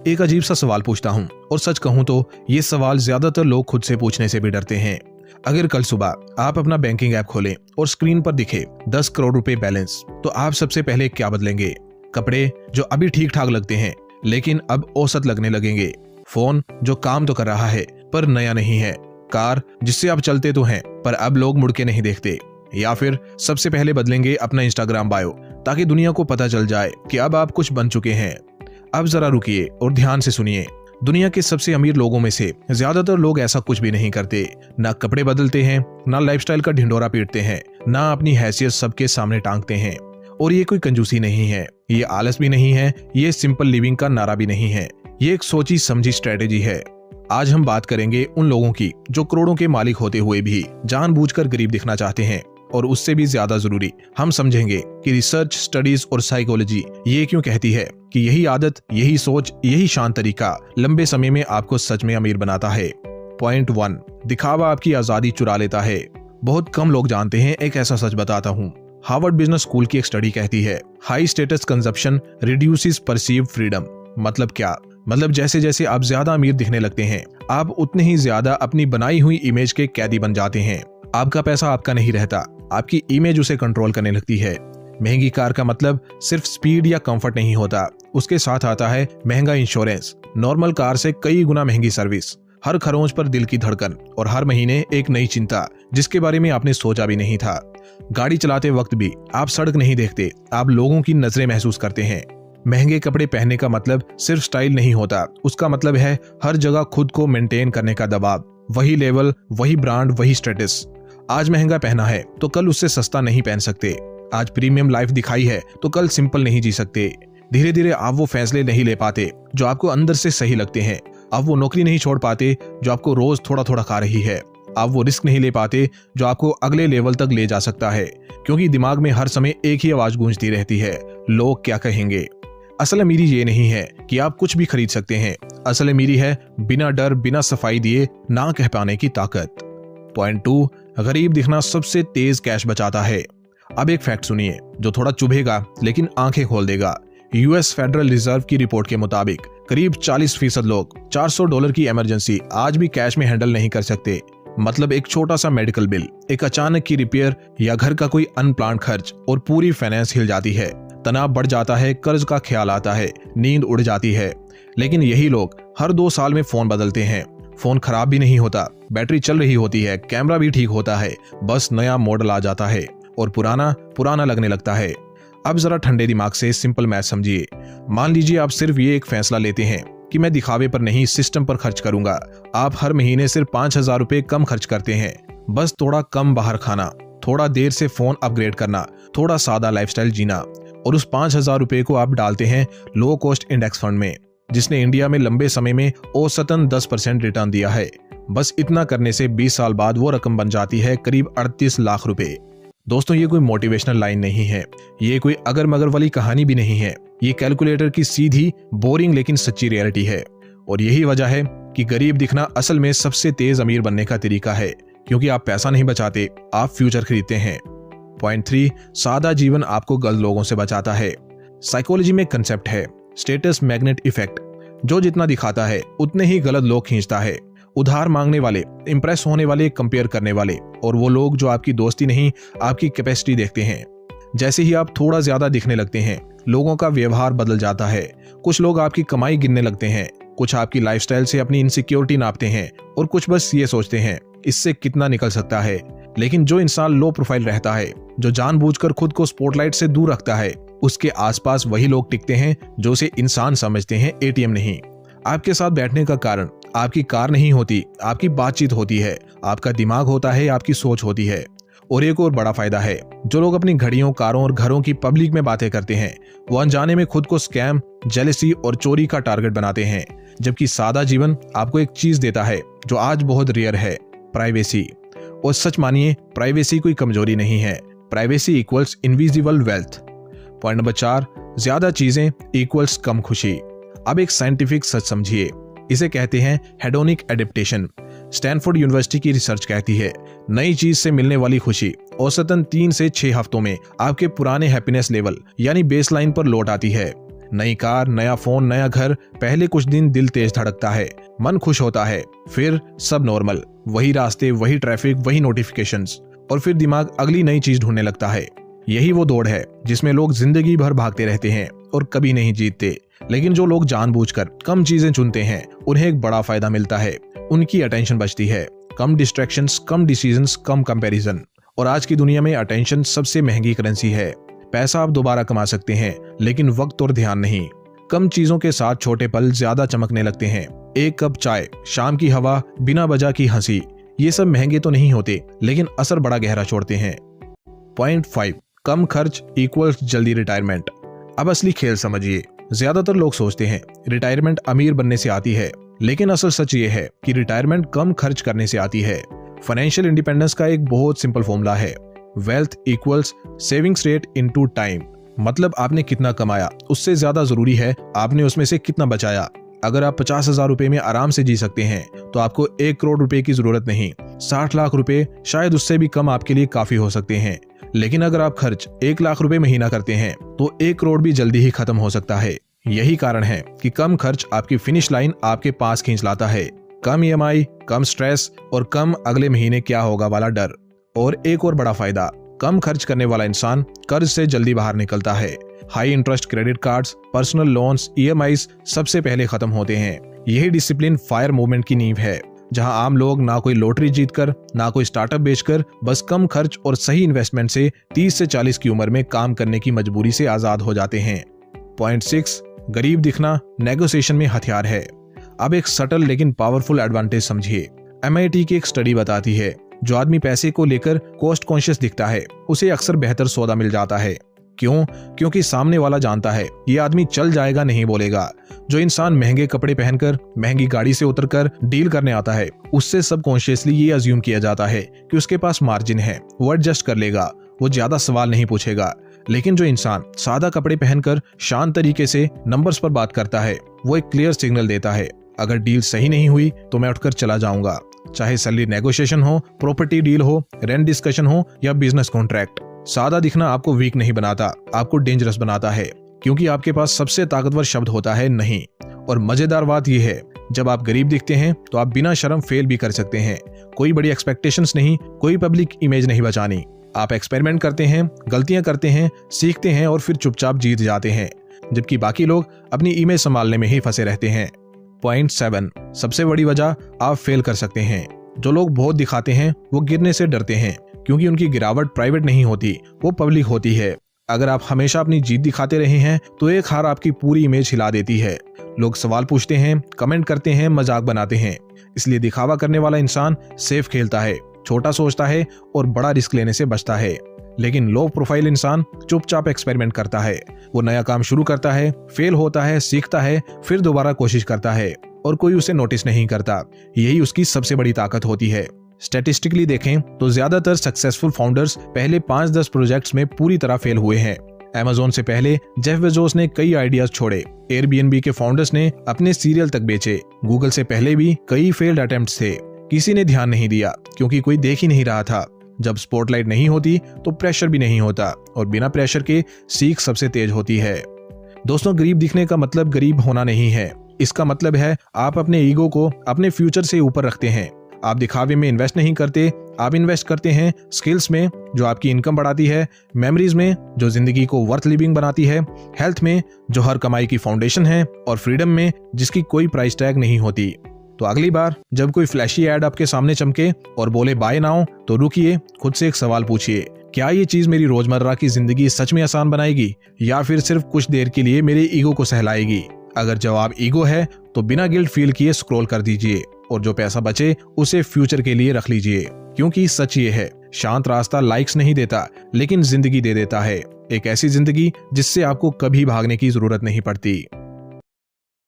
एक अजीब सा सवाल पूछता हूँ और सच कहूँ तो ये सवाल ज्यादातर लोग खुद से पूछने से भी डरते हैं। अगर कल सुबह आप अपना बैंकिंग ऐप खोलें और स्क्रीन पर दिखे 10 करोड़ रुपए बैलेंस, तो आप सबसे पहले क्या बदलेंगे? कपड़े जो अभी ठीक ठाक लगते हैं लेकिन अब औसत लगने लगेंगे, फोन जो काम तो कर रहा है पर नया नहीं है, कार जिससे आप चलते तो हैं पर अब लोग मुड़ के नहीं देखते, या फिर सबसे पहले बदलेंगे अपना इंस्टाग्राम बायो ताकि दुनिया को पता चल जाए कि अब आप कुछ बन चुके हैं। अब जरा रुकिए और ध्यान से सुनिए। दुनिया के सबसे अमीर लोगों में से ज्यादातर लोग ऐसा कुछ भी नहीं करते, ना कपड़े बदलते हैं, ना लाइफस्टाइल का ढिंडोरा पीटते हैं, ना अपनी हैसियत सबके सामने टांगते हैं। और ये कोई कंजूसी नहीं है, ये आलस भी नहीं है, ये सिंपल लिविंग का नारा भी नहीं है, ये एक सोची समझी स्ट्रेटेजी है। आज हम बात करेंगे उन लोगों की जो करोड़ों के मालिक होते हुए भी जानबूझकर गरीब दिखना चाहते हैं, और उससे भी ज्यादा जरूरी हम समझेंगे कि रिसर्च, स्टडीज और साइकोलॉजी ये क्यों कहती है कि यही आदत, यही सोच, यही शांत तरीका लंबे समय में आपको सच में अमीर बनाता है। पॉइंट 1, दिखावा आपकी आजादी चुरा लेता है। बहुत कम लोग जानते हैं एक ऐसा सच बताता हूँ। हार्वर्ड बिजनेस स्कूल की एक स्टडी कहती है high status consumption reduces perceived freedom. मतलब क्या? मतलब जैसे जैसे आप ज्यादा अमीर दिखने लगते हैं, आप उतने ही ज्यादा अपनी बनाई हुई इमेज के कैदी बन जाते हैं। आपका पैसा आपका नहीं रहता, आपकी इमेज उसे कंट्रोल करने लगती है। महंगी कार का मतलब सिर्फ स्पीड या कंफर्ट नहीं होता, उसके साथ आता है महंगा इंश्योरेंस, नॉर्मल कार से कई गुना महंगी सर्विस, हर खरोंच पर दिल की धड़कन और हर महीने एक नई चिंता जिसके बारे में आपने सोचा भी नहीं था। गाड़ी चलाते वक्त भी आप सड़क नहीं देखते, आप लोगों की नजरें महसूस करते हैं। महंगे कपड़े पहनने का मतलब सिर्फ स्टाइल नहीं होता, उसका मतलब है हर जगह खुद को मेंटेन करने का दबाव, वही लेवल, वही ब्रांड, वही स्टेटस। आज महंगा पहना है तो कल उससे सस्ता नहीं पहन सकते, आज प्रीमियम लाइफ दिखाई है तो कल सिंपल नहीं जी सकते। धीरे धीरे आप वो फैसले नहीं ले पाते जो आपको अंदर से सही लगते हैं, आप वो नौकरी नहीं छोड़ पाते जो आपको रोज थोड़ा थोड़ा खा रही है, आप वो रिस्क नहीं ले पाते जो आपको अगले लेवल तक ले जा सकता है, क्योंकि दिमाग में हर समय एक ही आवाज गूंजती रहती है, लोग क्या कहेंगे। असल अमीरी ये नहीं है कि आप कुछ भी खरीद सकते हैं, असल अमीरी है बिना डर, बिना सफाई दिए ना कह पाने की ताकत। पॉइंट 2, गरीब दिखना सबसे तेज कैश बचाता है। अब एक फैक्ट सुनिए जो थोड़ा चुभेगा लेकिन आंखें खोल देगा। यूएस फेडरल रिजर्व की रिपोर्ट के मुताबिक करीब 40% लोग $400 की इमरजेंसी आज भी कैश में हैंडल नहीं कर सकते। मतलब एक छोटा सा मेडिकल बिल, एक अचानक की रिपेयर या घर का कोई अनप्लान्ड खर्च और पूरी फाइनेंस हिल जाती है, तनाव बढ़ जाता है, कर्ज का ख्याल आता है, नींद उड़ जाती है। लेकिन यही लोग हर 2 साल में फोन बदलते हैं। फोन खराब भी नहीं होता, बैटरी चल रही होती है, कैमरा भी ठीक होता है, बस नया मॉडल आ जाता है और पुराना पुराना लगने लगता है। अब जरा ठंडे दिमाग से सिंपल मैथ समझिए। मान लीजिए आप सिर्फ ये एक फैसला लेते हैं कि मैं दिखावे पर नहीं, सिस्टम पर खर्च करूंगा। आप हर महीने सिर्फ 5,000 रुपए कम खर्च करते हैं, बस थोड़ा कम बाहर खाना, थोड़ा देर से फोन अपग्रेड करना, थोड़ा सादा लाइफस्टाइल जीना, और उस 5,000 रुपए को आप डालते हैं लो कॉस्ट इंडेक्स फंड में, जिसने इंडिया में लंबे समय में औसतन 10% रिटर्न दिया है। बस इतना करने से 20 साल बाद वो रकम बन जाती है करीब 38 लाख रुपए। दोस्तों, ये कोई मोटिवेशनल लाइन नहीं है, ये कोई अगर मगर वाली कहानी भी नहीं है, ये कैलकुलेटर की सीधी, बोरिंग लेकिन सच्ची रियलिटी है। और यही वजह है कि गरीब दिखना असल में सबसे तेज अमीर बनने का तरीका है, क्योंकि आप पैसा नहीं बचाते, आप फ्यूचर खरीदते हैं। पॉइंट 3, सादा जीवन आपको गलत लोगों से बचाता है। साइकोलॉजी में कंसेप्ट है स्टेटस मैग्नेट इफेक्ट, जो जितना दिखाता है उतने ही गलत लोग खींचता है। उधार मांगने वाले, इंप्रेस होने वाले, कंपेयर करने वाले, और वो लोग जो आपकी दोस्ती नहीं आपकी कैपेसिटी देखते हैं। जैसे ही आप थोड़ा ज्यादा दिखने लगते हैं, लोगों का व्यवहार बदल जाता है। कुछ लोग आपकी कमाई गिनने लगते हैं, कुछ आपकी लाइफस्टाइल से अपनी इनसिक्योरिटी नापते हैं, और कुछ बस ये सोचते हैं इससे कितना निकल सकता है। लेकिन जो इंसान लो प्रोफाइल रहता है, जो जानबूझकर खुद को स्पॉटलाइट से दूर रखता है, उसके आसपास वही लोग टिकते हैं जो उसे इंसान समझते हैं, एटीएम नहीं। आपके साथ बैठने का कारण आपकी कार नहीं होती, आपकी बातचीत होती है, आपका दिमाग होता है, आपकी सोच होती है। और एक और बड़ा फायदा है, जो लोग अपनी घड़ियों, कारों और घरों की पब्लिक में बातें करते हैं, वो अनजाने में खुद को स्कैम, जेलसी और चोरी का टारगेट बनाते हैं। जबकि सादा जीवन आपको एक चीज देता है जो आज बहुत रेयर है, प्राइवेसी। और सच मानिए, प्राइवेसी कोई कमजोरी नहीं है, privacy equals invisible wealth. Point number 4, ज्यादा चीजें इक्वल्स कम खुशी। अब एक साइंटिफिक सच समझिए, इसे कहते हैं हेडोनिक एडेप्टेशन। स्टैनफोर्ड यूनिवर्सिटी की रिसर्च कहती है नई चीज से मिलने वाली खुशी औसतन 3 से 6 हफ्तों में आपके पुराने हैप्पीनेस लेवल यानी बेसलाइन पर लौट आती है। नई कार, नया फोन, नया घर, पहले कुछ दिन दिल तेज धड़कता है, मन खुश होता है, फिर सब नॉर्मल, वही रास्ते, वही ट्रैफिक, वही नोटिफिकेशंस, और फिर दिमाग अगली नई चीज ढूंढने लगता है। यही वो दौड़ है जिसमें लोग जिंदगी भर भागते रहते हैं और कभी नहीं जीतते। लेकिन जो लोग जानबूझकर कम चीजें चुनते हैं उन्हें एक बड़ा फायदा मिलता है, उनकी अटेंशन बचती है, कम डिस्ट्रैक्शंस, कम डिसीजंस, कम कंपैरिजन। और आज की दुनिया में अटेंशन सबसे महंगी करेंसी है। पैसा आप दोबारा कमा सकते हैं लेकिन वक्त और ध्यान नहीं। कम चीजों के साथ छोटे पल ज्यादा चमकने लगते हैं। एक कप चाय, शाम की हवा, बिना वजह की हंसी, ये सब महंगे तो नहीं होते लेकिन असर बड़ा गहरा छोड़ते हैं। पॉइंट 5, कम खर्च इक्वल्स जल्दी रिटायरमेंट। अब असली खेल समझिए। ज्यादातर लोग सोचते हैं रिटायरमेंट अमीर बनने से आती है, लेकिन असल सच ये है कि रिटायरमेंट कम खर्च करने से आती है। फाइनेंशियल इंडिपेंडेंस का एक बहुत सिंपल फॉर्मूला है, wealth equals savings rate into time. मतलब आपने कितना कमाया उससे ज्यादा जरूरी है आपने उसमें से कितना बचाया। अगर आप 50,000 रुपए में आराम से जी सकते हैं तो आपको 1 करोड़ रुपए की जरूरत नहीं। 60 लाख रुपए शायद उससे भी कम आपके लिए काफी हो सकते हैं। लेकिन अगर आप खर्च 1 लाख रुपए महीना करते हैं तो 1 करोड़ भी जल्दी ही खत्म हो सकता है। यही कारण है कि कम खर्च आपकी फिनिश लाइन आपके पास खींच लाता है। कम ईएमआई, कम स्ट्रेस और कम अगले महीने क्या होगा वाला डर। और एक और बड़ा फायदा, कम खर्च करने वाला इंसान कर्ज से जल्दी बाहर निकलता है। High interest credit cards, personal loans, EMIs सबसे पहले खत्म होते हैं। यही डिसिप्लिन फायर मूवमेंट की नींव है, जहां आम लोग ना कोई लॉटरी जीतकर, ना कोई स्टार्टअप बेचकर, बस कम खर्च और सही इन्वेस्टमेंट से 30 से 40 की उम्र में काम करने की मजबूरी से आजाद हो जाते हैं। पॉइंट 6, गरीब दिखना नेगोशिएशन में हथियार है। अब एक सटल लेकिन पावरफुल एडवांटेज समझिए। MIT की एक स्टडी बताती है जो आदमी पैसे को लेकर कॉस्ट कॉन्शियस दिखता है उसे अक्सर बेहतर सौदा मिल जाता है। क्यों? क्योंकि सामने वाला जानता है ये आदमी चल जाएगा, नहीं बोलेगा। जो इंसान महंगे कपड़े पहनकर, महंगी गाड़ी से उतरकर डील करने आता है उससे सबकॉन्शियसली ये अज्यूम किया जाता है कि उसके पास मार्जिन है, वो एडजस्ट कर लेगा, वो ज्यादा सवाल नहीं पूछेगा। लेकिन जो इंसान सादा कपड़े पहनकर शांत तरीके से नंबर्स पर बात करता है वो एक क्लियर सिग्नल देता है, अगर डील सही नहीं हुई तो मैं उठकर चला जाऊंगा। चाहे सैलरी नेगोशिएशन हो, प्रॉपर्टी डील हो, रेंट डिस्कशन हो या बिजनेस कॉन्ट्रैक्ट। सादा दिखना आपको वीक नहीं बनाता, आपको डेंजरस बनाता है, क्योंकि आपके पास सबसे ताकतवर शब्द होता है नहीं। और मजेदार बात यह है, जब आप गरीब दिखते हैं तो आप बिना शर्म फेल भी कर सकते हैं। कोई बड़ी एक्सपेक्टेशंस नहीं, कोई पब्लिक इमेज नहीं बचानी। आप एक्सपेरिमेंट करते हैं, गलतियां करते हैं, सीखते हैं और फिर चुपचाप जीत जाते हैं, जबकि बाकी लोग अपनी इमेज संभालने में ही फंसे रहते हैं। पॉइंट 7, सबसे बड़ी वजह आप फेल कर सकते हैं। जो लोग बहुत दिखाते हैं वो गिरने से डरते हैं, क्योंकि उनकी गिरावट प्राइवेट नहीं होती, वो पब्लिक होती है। अगर आप हमेशा अपनी जीत दिखाते रहे हैं तो एक हार आपकी पूरी इमेज हिला देती है। लोग सवाल पूछते हैं, कमेंट करते हैं, मजाक बनाते हैं। इसलिए दिखावा करने वाला इंसान सेफ खेलता है, छोटा सोचता है और बड़ा रिस्क लेने से बचता है। लेकिन लो प्रोफाइल इंसान चुपचाप एक्सपेरिमेंट करता है। वो नया काम शुरू करता है, फेल होता है, सीखता है, फिर दोबारा कोशिश करता है और कोई उसे नोटिस नहीं करता। यही उसकी सबसे बड़ी ताकत होती है। स्टैटिस्टिकली देखें तो ज्यादातर सक्सेसफुल फाउंडर्स पहले 5-10 प्रोजेक्ट्स में पूरी तरह फेल हुए हैं। Amazon से पहले जेफ बेजोस ने कई आइडियाज छोड़े, Airbnb के फाउंडर्स ने अपने सीरियल तक बेचे, गूगल से पहले भी कई फेल्ड अटेम्प्ट्स थे। किसी ने ध्यान नहीं दिया क्योंकि कोई देख ही नहीं रहा था। जब स्पॉटलाइट नहीं होती तो प्रेशर भी नहीं होता, और बिना प्रेशर के सीख सबसे तेज होती है। दोस्तों, गरीब दिखने का मतलब गरीब होना नहीं है। इसका मतलब है आप अपने ईगो को अपने फ्यूचर से ऊपर रखते हैं। आप दिखावे में इन्वेस्ट नहीं करते, आप इन्वेस्ट करते हैं स्किल्स में जो आपकी इनकम बढ़ाती है, मेमोरीज में जो जिंदगी को वर्थ लिविंग बनाती है, हेल्थ में जो हर कमाई की फाउंडेशन है, और फ्रीडम में जिसकी कोई प्राइस टैग नहीं होती। तो अगली बार जब कोई फ्लैशी एड आपके सामने चमके और बोले बाय नाउ, तो रुकिए, खुद से एक सवाल पूछिए, क्या ये चीज मेरी रोजमर्रा की जिंदगी सच में आसान बनाएगी या फिर सिर्फ कुछ देर के लिए मेरे ईगो को सहलाएगी? अगर जवाब ईगो है तो बिना गिल्ट फील किए स्क्रॉल कर दीजिए, और जो पैसा बचे उसे फ्यूचर के लिए रख लीजिए। क्योंकि सच ये है, शांत रास्ता लाइक्स नहीं देता लेकिन जिंदगी दे देता है। एक ऐसी जिंदगी जिससे आपको कभी भागने की जरूरत नहीं पड़ती।